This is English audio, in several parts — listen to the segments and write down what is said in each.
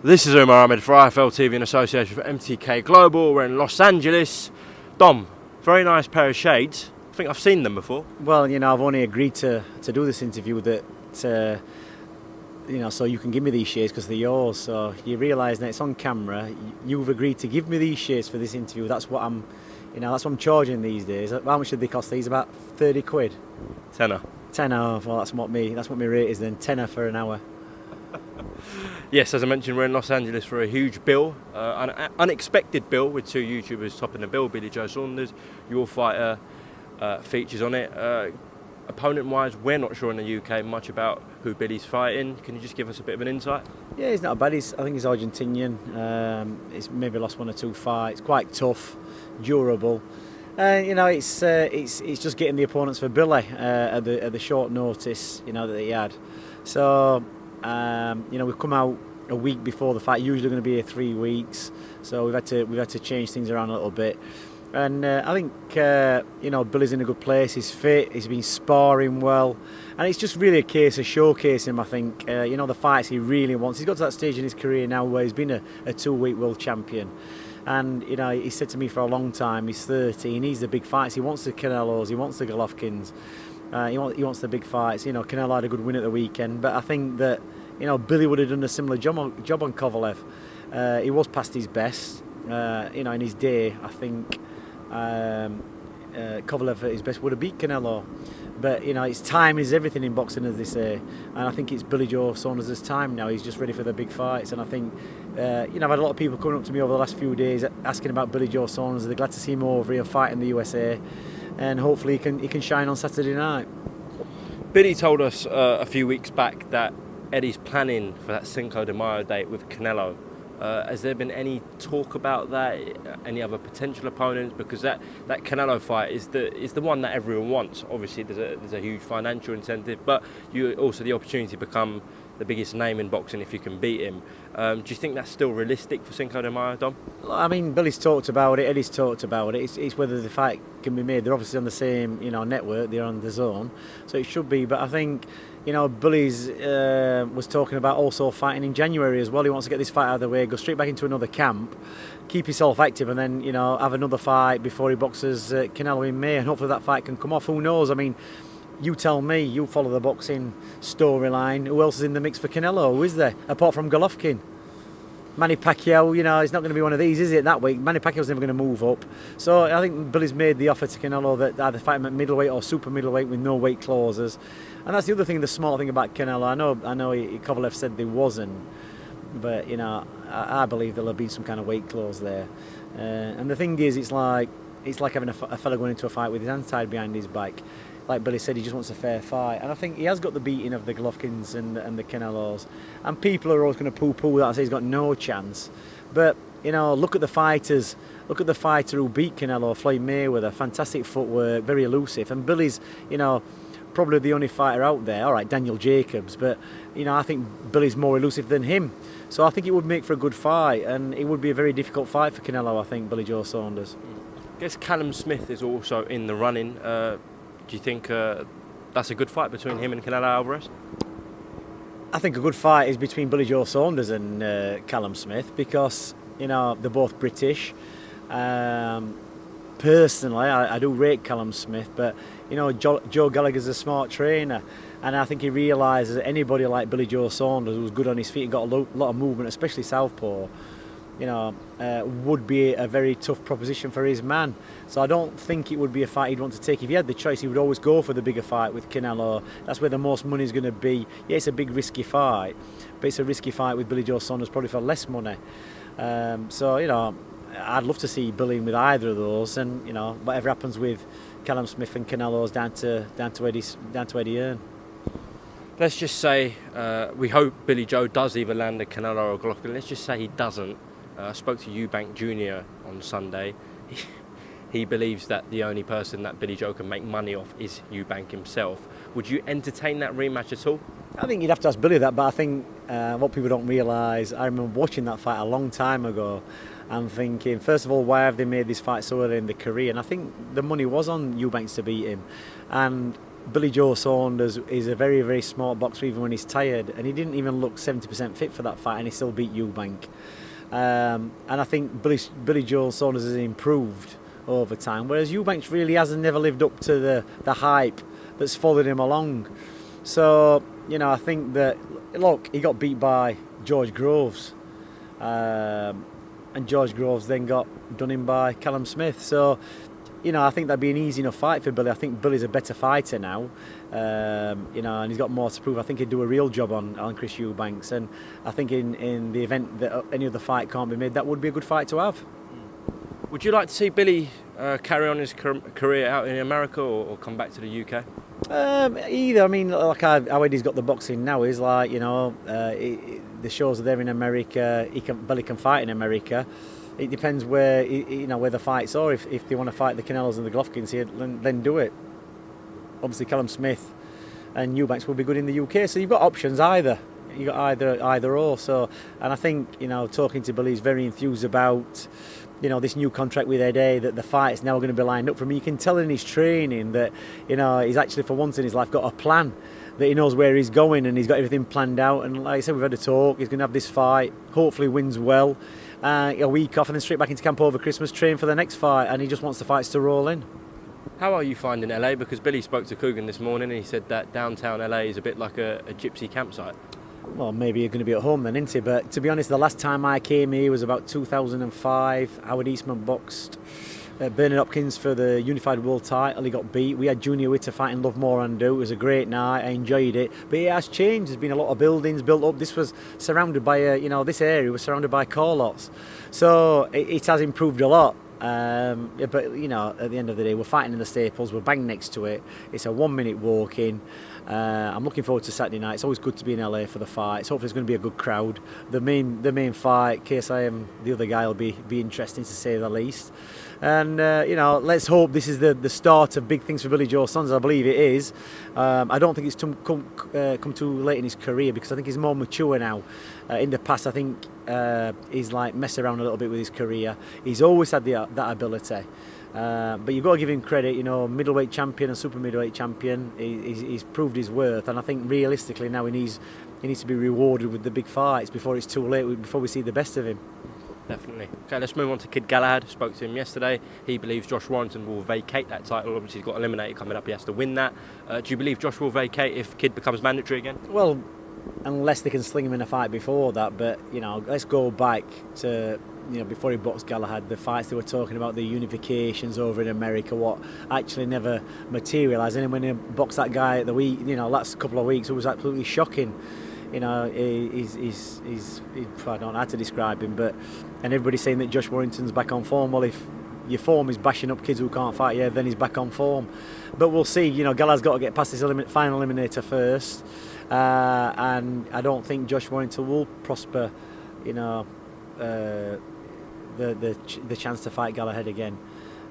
This is UMAR AHMED for IFL TV in association with MTK Global. We're in Los Angeles. Dom, very nice pair of shades. I think I've seen them before. Well, I've only agreed to do this interview that, so you can give me these shades because they're yours. So you realise that it's on camera. You've agreed to give me these shades for this interview. That's what I'm charging these days. How much did they cost these? About 30 quid. Tenner. Tenner. Well, that's what my rate is then. Tenner for an hour. Yes, as I mentioned, we're in Los Angeles for a huge bill, an unexpected bill with two YouTubers topping the bill. Billy Joe Saunders, your fighter, features on it. Opponent-wise, we're not sure in the UK much about who Billy's fighting. Can you just give us a bit of an insight? Yeah, he's not bad. I think he's Argentinian. He's maybe lost one or two fights. Quite tough, durable. It's just getting the opponents for Billy at the short notice, that he had. So. We've come out a week before the fight. Usually going to be here 3 weeks, so we've had to change things around a little bit. And I think Billy's in a good place. He's fit. He's been sparring well, and it's just really a case of showcasing him. I think the fights he really wants. He's got to that stage in his career now where he's been a 2-week world champion. And he said to me for a long time, he's 30, he needs the big fights. He wants the Canelos, he wants the Golovkins. He wants the big fights. Canelo had a good win at the weekend, but I think that Billy would have done a similar job on Kovalev. He was past his best. In his day, I think Kovalev at his best would have beat Canelo. But it's time is everything in boxing, as they say, and I think it's Billy Joe Saunders' time now. He's just ready for the big fights, and I think I've had a lot of people coming up to me over the last few days asking about Billy Joe Saunders. They're glad to see him over here fighting the USA. And hopefully he can shine on Saturday night. Billy told us a few weeks back that Eddie's planning for that Cinco de Mayo date with Canelo. Has there been any talk about that? Any other potential opponents? Because that Canelo fight is the one that everyone wants. Obviously, there's a huge financial incentive, but you also the opportunity to become the biggest name in boxing if you can beat him. Do you think that's still realistic for Cinco de Mayo, Dom? I mean, Billy's talked about it, Eddie's talked about it. It's whether the fight can be made. They're obviously on the same network, they're on the zone, so it should be. But I think Billy's was talking about also fighting in January as well. He wants to get this fight out of the way, go straight back into another camp, keep himself active, and then have another fight before he boxes Canelo in May, and hopefully that fight can come off. Who knows? I mean, you tell me, you follow the boxing storyline. Who else is in the mix for Canelo? Who is there? Apart from Golovkin. Manny Pacquiao, it's not going to be one of these, is it, that week? Manny Pacquiao's never going to move up. So I think Billy's made the offer to Canelo that either fight him at middleweight or super middleweight with no weight clauses. And that's the other thing, the small thing about Canelo. I know Kovalev said there wasn't, but, I believe there'll have been some kind of weight clause there. And the thing is, it's like having a fella going into a fight with his hands tied behind his back. Like Billy said, he just wants a fair fight, and I think he has got the beating of the Golovkins and the Canelos, and people are always going to poo-poo that and say he's got no chance. But look at the fighters. Look at the fighter who beat Canelo, Floyd Mayweather. Fantastic footwork, very elusive, and Billy's probably the only fighter out there. All right, Daniel Jacobs, but I think Billy's more elusive than him. So I think it would make for a good fight, and it would be a very difficult fight for Canelo. I think Billy Joe Saunders. I guess Callum Smith is also in the running. Do you think that's a good fight between him and Canelo Alvarez? I think a good fight is between Billy Joe Saunders and Callum Smith because, they're both British. Personally, I do rate Callum Smith, but, Joe Gallagher's a smart trainer. And I think he realises that anybody like Billy Joe Saunders, who's good on his feet and got a lot of movement, especially southpaw, would be a very tough proposition for his man. So I don't think it would be a fight he'd want to take. If he had the choice, he would always go for the bigger fight with Canelo. That's where the most money is going to be. Yeah, it's a big risky fight, but it's a risky fight with Billy Joe Saunders probably for less money. I'd love to see Billy with either of those, and whatever happens with Callum Smith and Canelo's down to Eddie Hearn. Let's just say we hope Billy Joe does either land a Canelo or Golovkin. Let's just say he doesn't. I spoke to Eubank Jr. on Sunday. He believes that the only person that Billy Joe can make money off is Eubank himself. Would you entertain that rematch at all? I think you'd have to ask Billy that, but I think what people don't realise, I remember watching that fight a long time ago and thinking, first of all, why have they made this fight so early in the career? And I think the money was on Eubanks to beat him. And Billy Joe Saunders is a very, very smart boxer even when he's tired, and he didn't even look 70% fit for that fight, and he still beat Eubank. And I think Billy Joe Saunders has improved over time, whereas Eubank really hasn't never lived up to the hype that's followed him along. So, I think that, look, he got beat by George Groves, and George Groves then got done in by Callum Smith. So, I think that'd be an easy enough fight for Billy. I think Billy's a better fighter now, and he's got more to prove. I think he'd do a real job on Chris Eubanks, and I think in the event that any other fight can't be made, that would be a good fight to have. Would you like to see Billy carry on his career out in America or come back to the UK? Either. I mean, like how Eddie's got the boxing now is like, the shows are there in America. Billy can fight in America. It depends where where the fights are. If they want to fight the Canelos and the Golovkins here, then do it. Obviously, Callum Smith and Eubanks will be good in the UK. So you've got options either. You got either or. So, and I think talking to Billy, he's very enthused about this new contract with Eddie, that the fight's now going to be lined up for him. You can tell in his training that he's actually for once in his life got a plan, that he knows where he's going and he's got everything planned out. And like I said, we've had a talk. He's going to have this fight. Hopefully, wins well. A week off and then straight back into camp over Christmas, train for the next fight, and he just wants the fights to roll in. How are you finding LA? Because Billy spoke to Coogan this morning and he said that downtown LA is a bit like a gypsy campsite. Well, maybe you're going to be at home then, isn't it? But to be honest, the last time I came here was about 2005. Howard Eastman boxed Bernard Hopkins for the Unified World title. He got beat. We had Junior Witter fighting Lovemore and Do. It was a great night. I enjoyed it. But it has changed. There's been a lot of buildings built up. This was surrounded by this area was surrounded by car lots. So it has improved a lot. But at the end of the day, we're fighting in the Staples. We're bang next to it. It's a 1 minute walk in. I'm looking forward to Saturday night. It's always good to be in LA for the fights. Hopefully, it's going to be a good crowd. The main fight, KSI, the other guy, will be interesting to say the least. And let's hope this is the start of big things for Billy Joe Saunders. I believe it is. I don't think it's come too late in his career, because I think he's more mature now. In the past, I think he's like messed around a little bit with his career. He's always had that ability. But you've got to give him credit, middleweight champion and super middleweight champion. He's proved his worth, and I think realistically now he needs to be rewarded with the big fights before it's too late, before we see the best of him. Definitely. Okay, let's move on to Kid Galahad. Spoke to him yesterday. He believes Josh Warrington will vacate that title. Obviously, he's got eliminated coming up. He has to win that. Do you believe Josh will vacate if Kid becomes mandatory again? Well, unless they can sling him in a fight before that. But let's go back to before he boxed Galahad, the fights they were talking about, the unifications over in America, what actually never materialised. And when he boxed that guy at the week, last couple of weeks, it was absolutely shocking. He's I don't know how to describe him, and everybody's saying that Josh Warrington's back on form. Well, if your form is bashing up kids who can't fight, then he's back on form. But we'll see. Galahad's got to get past this final eliminator first, and I don't think Josh Warrington will prosper. The chance to fight Galahad again,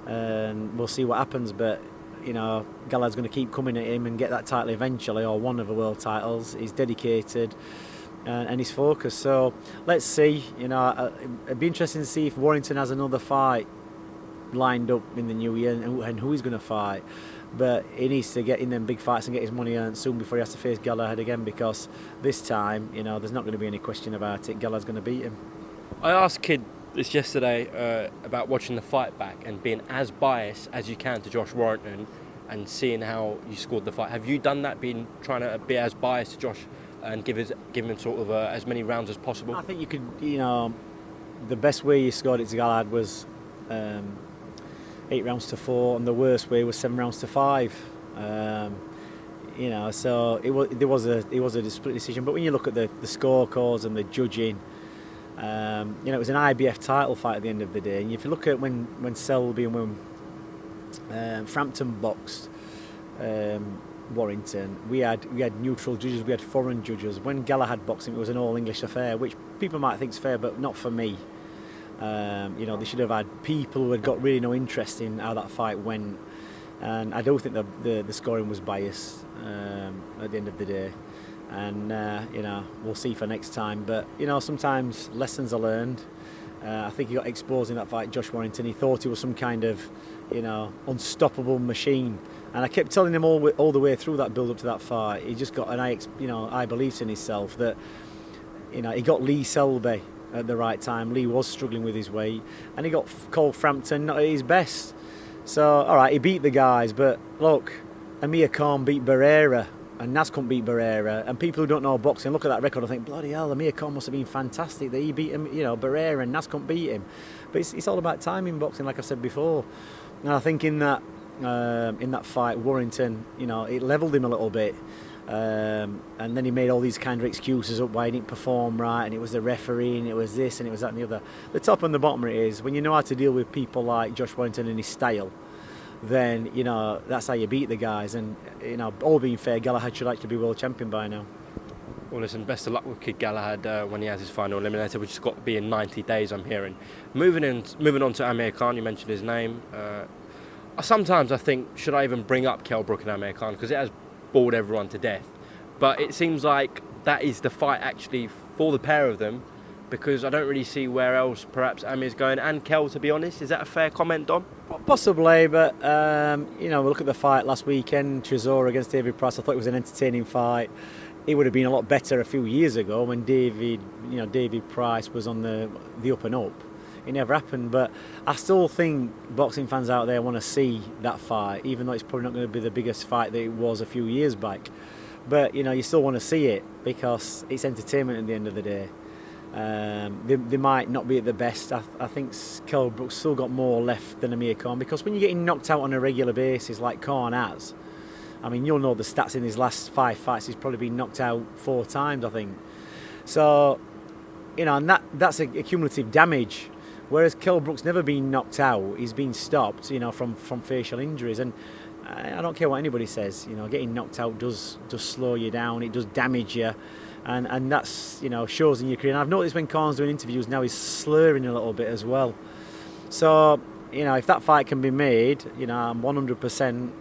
and we'll see what happens. But Galahad's going to keep coming at him and get that title eventually, or one of the world titles. He's dedicated and he's focused. So let's see. It'd be interesting to see if Warrington has another fight lined up in the new year and who he's going to fight. But he needs to get in them big fights and get his money earned soon before he has to face Galahad again, because this time, there's not going to be any question about it. Galahad's going to beat him. I asked Kid this yesterday about watching the fight back and being as biased as you can to Josh Warrington and seeing how you scored the fight. Have you done that, trying to be as biased to Josh and give him sort of as many rounds as possible? I think you could, the best way you scored it to Galahad was 8 rounds to 4, and the worst way was 7 rounds to 5. So it was a split decision. But when you look at the scorecards and the judging, it was an IBF title fight at the end of the day. And if you look at when Selby and when Frampton boxed Warrington, we had neutral judges, we had foreign judges. When Galahad boxed him, it was an all-English affair, which people might think is fair, but not for me. They should have had people who had got really no interest in how that fight went. And I don't think the scoring was biased at the end of the day. And we'll see for next time. But sometimes lessons are learned. I think he got exposed in that fight, Josh Warrington. He thought he was some kind of unstoppable machine. And I kept telling him all the way through that build up to that fight. He just got high beliefs in himself that, he got Lee Selby at the right time. Lee was struggling with his weight, and he got Cole Frampton not at his best. So, all right, he beat the guys, but look, Amir Khan beat Barrera, and Nas couldn't beat Barrera. And people who don't know boxing look at that record and think, bloody hell, Amir Khan must have been fantastic that he beat him, Barrera, and Nas couldn't beat him. But it's all about timing boxing, like I said before. And I think in that fight, Warrington, it levelled him a little bit. And then he made all these kind of excuses up why he didn't perform right, and it was the referee, and it was this, and it was that, and the other. The top and the bottom of it is, when you know how to deal with people like Josh Warrington and his style, then that's how you beat the guys. And all being fair, Galahad should actually be world champion by now. Well, listen, best of luck with Kid Galahad when he has his final eliminator, which has got to be in 90 days, I'm hearing. Moving on to Amir Khan, you mentioned his name. Sometimes I think, should I even bring up Kell Brook and Amir Khan, because it has bored everyone to death. But it seems like that is the fight actually for the pair of them, because I don't really see where else perhaps Amir's going, and Kell, to be honest. Is that a fair comment, Dom? Possibly, but we look at the fight last weekend, Chisora against David Price. I thought it was an entertaining fight. It would have been a lot better a few years ago when David Price was on the up and up. It never happened, but I still think boxing fans out there want to see that fight, even though it's probably not going to be the biggest fight that it was a few years back. But you still want to see it because it's entertainment at the end of the day. They might not be at the best. I think Kell Brook's still got more left than Amir Khan, because when you're getting knocked out on a regular basis like Khan has, I mean, you'll know the stats in his last 5 fights. He's probably been knocked out 4 times, I think. So, and that's a cumulative damage. Whereas Kell Brook's never been knocked out, he's been stopped, from facial injuries. And I don't care what anybody says, getting knocked out does slow you down, it does damage you, and that's shows in your career. And I've noticed when Khan's doing interviews now, he's slurring a little bit as well. So if that fight can be made, I'm 100%.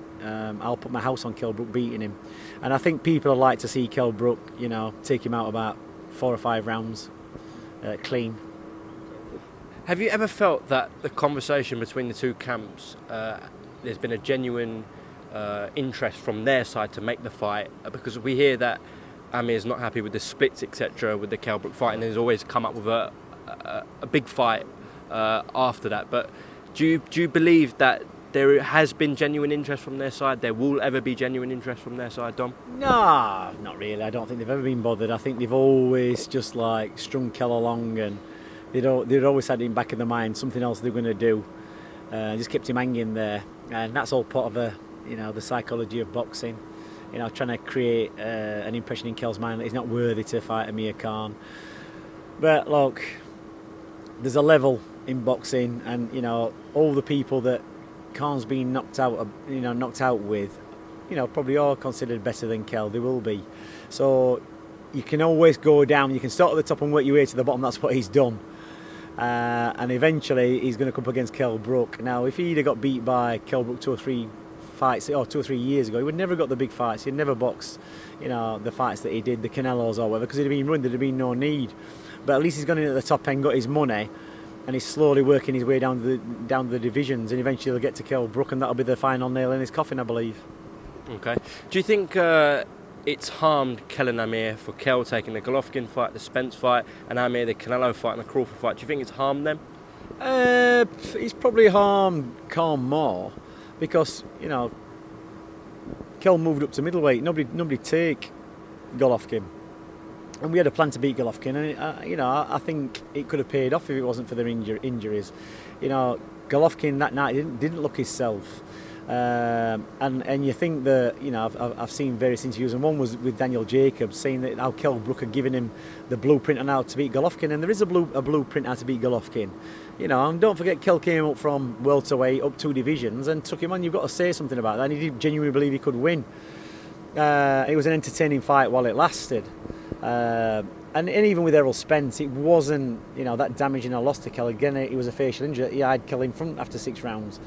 I'll put my house on Kell Brook beating him, and I think people would like to see Kell Brook, take him out about 4 or 5 rounds clean. Have you ever felt that the conversation between the two camps, there's been a genuine interest from their side to make the fight? Because we hear that Amir's not happy with the splits, etc., with the Kell Brook fight, and there's always come up with a big fight after that. But do you believe that there has been genuine interest from their side? There will ever be genuine interest from their side, Dom? No, not really. I don't think they've ever been bothered. I think they've always just strung Kell along, and they'd always had in the back of their mind something else they're going to do. Just kept him hanging there, and that's all part of the psychology of boxing. Trying to create an impression in Kell's mind that he's not worthy to fight Amir Khan. But look, there's a level in boxing, and all the people that Khan's been knocked out with, probably all considered better than Kell. They will be. So you can always go down. You can start at the top and work your way to the bottom. That's what he's done. And eventually he's going to come up against Kell Brook. Now, if he'd have got beat by Kell Brook 2 or 3 fights, or 2 or 3 years ago, he would never have got the big fights. He'd never boxed, the fights that he did, the Canelos or whatever, because he'd have been ruined. There'd have been no need. But at least he's gone in at the top end, got his money, and he's slowly working his way down the divisions, and eventually he'll get to Kell Brook, and that'll be the final nail in his coffin, I believe. Okay. Do you think it's harmed Kell and Amir for Kell taking the Golovkin fight, the Spence fight, and Amir the Canelo fight and the Crawford fight? Do you think it's harmed them? It's probably harmed Khan more, because Kell moved up to middleweight. Nobody take Golovkin. And we had a plan to beat Golovkin, and I think it could have paid off if it wasn't for their injuries. Golovkin that night didn't look himself, and you think that I've seen various interviews, and one was with Daniel Jacobs saying that how Kell Brook had given him the blueprint on how to beat Golovkin, and there is a blueprint how to beat Golovkin. And don't forget, Kell came up from welterweight up 2 divisions and took him on. You've got to say something about that, and he did genuinely believe he could win. It was an entertaining fight while it lasted. And even with Errol Spence, it wasn't that damaging a loss to Kell. Again, it was a facial injury. He had Kell in front after 6 rounds,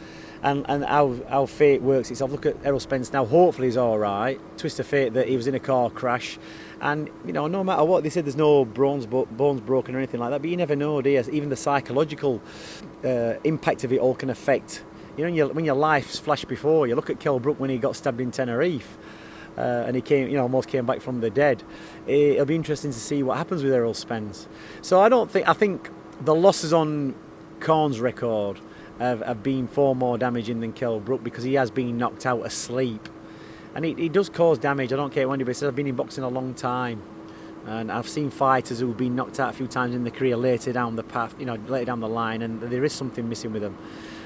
and how fate works itself. Look at Errol Spence now. Hopefully he's all right. Twist of fate that he was in a car crash, and no matter what they said, there's no bones broken or anything like that. But you never know, do you? Even the psychological impact of it all can affect when your life's flashed before you. Look at Kell Brook when he got stabbed in Tenerife. And he came, almost came back from the dead. It'll be interesting to see what happens with Errol Spence. So I think the losses on Corn's record have been far more damaging than Kell Brook, because he has been knocked out asleep, and he does cause damage. I don't care when anybody says. I've been in boxing a long time, and I've seen fighters who've been knocked out a few times in their career later down the path, later down the line, and there is something missing with them.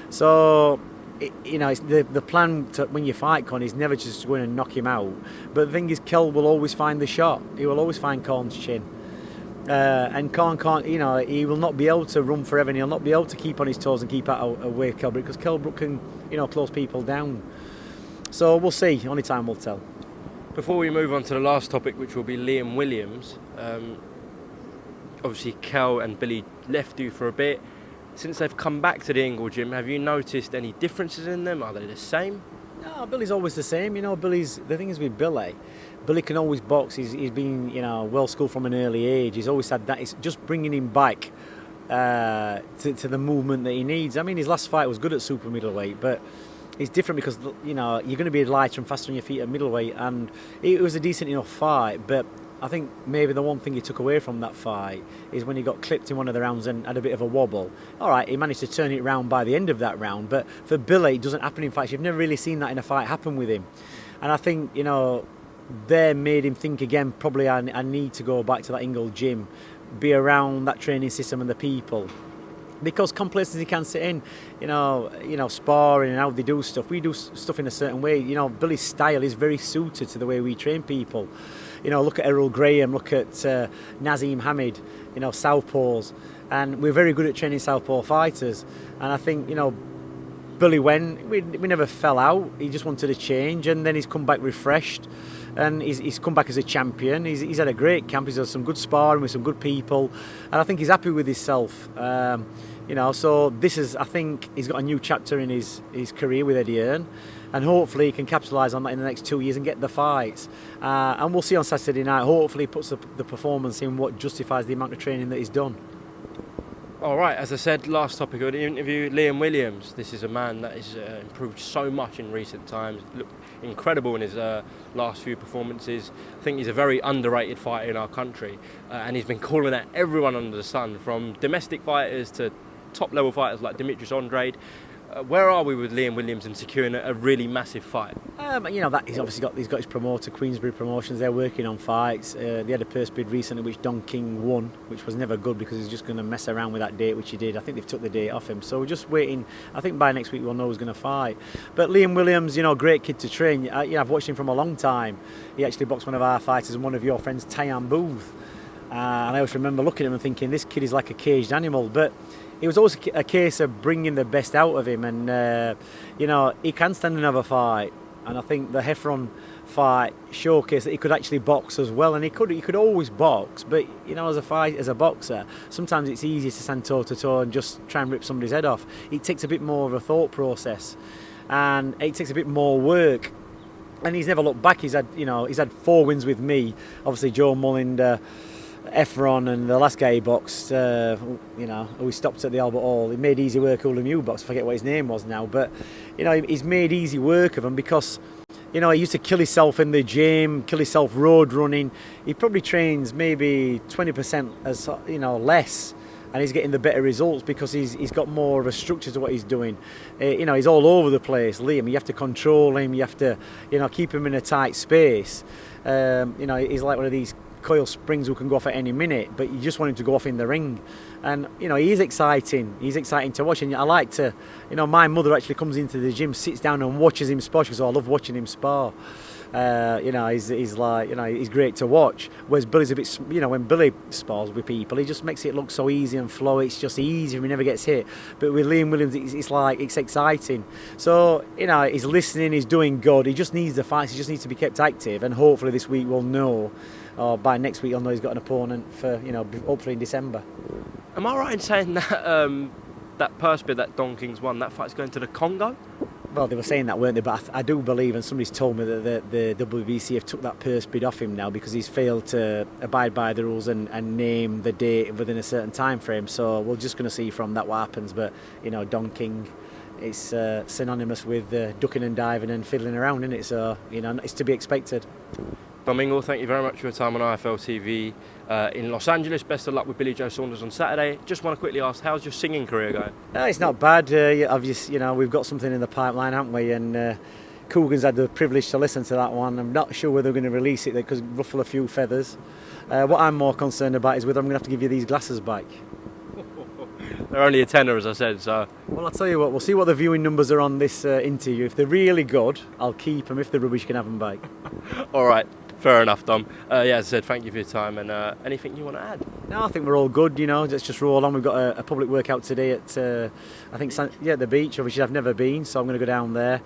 So. It's the plan when you fight Con is never just to go in and knock him out. But the thing is, Kell will always find the shot. He will always find Corn's chin. And Corn can't, he will not be able to run forever, and he'll not be able to keep on his toes and keep out away Kell Brook, because Kell Brook can, close people down. So we'll see. Only time will tell. Before we move on to the last topic, which will be Liam Williams, obviously Kell and Billy left you for a bit. Since they've come back to the Ingle gym, have you noticed any differences in them? Are they the same? No, Billy's always the same. The thing is with Billy can always box. He's been, well schooled from an early age. He's always had that. It's just bringing him back to the movement that he needs. I mean, his last fight was good at super middleweight, but it's different because, you're going to be lighter and faster on your feet at middleweight, and it was a decent enough fight, but I think maybe the one thing he took away from that fight is when he got clipped in one of the rounds and had a bit of a wobble. All right, he managed to turn it round by the end of that round, but for Billy, it doesn't happen in fights. You've never really seen that in a fight happen with him. And I think, they made him think again, probably I need to go back to that Ingle gym, be around that training system and the people. Because complacency can sit in, sparring and how they do stuff. We do stuff in a certain way. Billy's style is very suited to the way we train people. Look at Errol Graham, look at Nazim Hamid, southpaws, and we're very good at training southpaw fighters. And I think, Billy we never fell out. He just wanted a change, and then he's come back refreshed, and he's come back as a champion. He's had a great camp. He's had some good sparring with some good people, and I think he's happy with himself. So I think he's got a new chapter in his career with Eddie Hearn, and hopefully he can capitalise on that in the next 2 years and get the fights. And we'll see on Saturday night. Hopefully he puts the performance in what justifies the amount of training that he's done. All right, as I said, last topic of the interview, Liam Williams. This is a man that has improved so much in recent times. Looked incredible in his last few performances. I think he's a very underrated fighter in our country, and he's been calling out everyone under the sun, from domestic fighters to top-level fighters like Demetrius Andrade. Where are we with Liam Williams and securing a really massive fight? That he's got his promoter, Queensbury Promotions. They're working on fights. They had a purse bid recently which Don King won, which was never good because he's just going to mess around with that date, which he did. I think they've took the date off him, so we're just waiting. I think by next week we'll know who's going to fight. But Liam Williams, great kid to train. I've watched him from a long time. He actually boxed one of our fighters and one of your friends, Tyan Booth. And I always remember looking at him and thinking, this kid is like a caged animal. But it was always a case of bringing the best out of him, and he can stand another fight. And I think the Heffron fight showcased that he could actually box as well, and he could always box. But as a boxer, sometimes it's easier to stand toe to toe and just try and rip somebody's head off. It takes a bit more of a thought process, and it takes a bit more work. And he's never looked back. He's had 4 wins with me. Obviously, Joe Mullinder, Efron, and the last guy he boxed, we stopped at the Albert Hall. He made easy work of Ulam box. I forget what his name was now, but he's made easy work of him because he used to kill himself in the gym, kill himself road running. He probably trains maybe 20% as less, and he's getting the better results because he's got more of a structure to what he's doing. He's all over the place, Liam. You have to control him. You have to keep him in a tight space. He's like one of these coil springs who can go off at any minute, but you just want him to go off in the ring. And he is exciting. He's exciting to watch, and I like to. My mother actually comes into the gym, sits down and watches him spar. She goes, I love watching him spar. He's great to watch. Whereas Billy's a bit, when Billy spars with people, he just makes it look so easy and flow. It's just easy, he never gets hit. But with Liam Williams, it's exciting. So he's listening, he's doing good. He just needs the fights. He just needs to be kept active, and hopefully this week we'll know. Or by next week, he'll know he's got an opponent for hopefully in December. Am I right in saying that that purse bid that Don King's won, that fight's going to the Congo? Well, they were saying that, weren't they? But I do believe, and somebody's told me that the WBC have took that purse bid off him now because he's failed to abide by the rules and name the date within a certain time frame. So we're just going to see from that what happens. But Don King, it's synonymous with ducking and diving and fiddling around, isn't it? So, you know, it's to be expected. Dom Ingle, thank you very much for your time on IFL TV in Los Angeles. Best of luck with Billy Joe Saunders on Saturday. Just want to quickly ask, how's your singing career going? It's not bad. Obviously, you know, we've got something in the pipeline, haven't we? And Coogan's had the privilege to listen to that one. I'm not sure whether they're going to release it because ruffle a few feathers. What I'm more concerned about is whether I'm going to have to give you these glasses back. They're only a tenner, as I said, so... Well, I'll tell you what, we'll see what the viewing numbers are on this interview. If they're really good, I'll keep them. If they're rubbish, you can have them back. All right, fair enough, Dom. As I said, thank you for your time, and anything you want to add? No, I think we're all good, you know, let's just roll on. We've got a public workout today at, I think, the beach. Obviously, I've never been, so I'm going to go down there,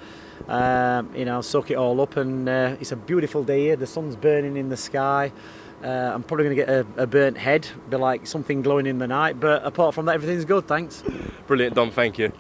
you know, soak it all up, and it's a beautiful day here. The sun's burning in the sky. I'm probably going to get a burnt head, be like something glowing in the night, but apart from that, everything's good, thanks. Brilliant, Dom, thank you.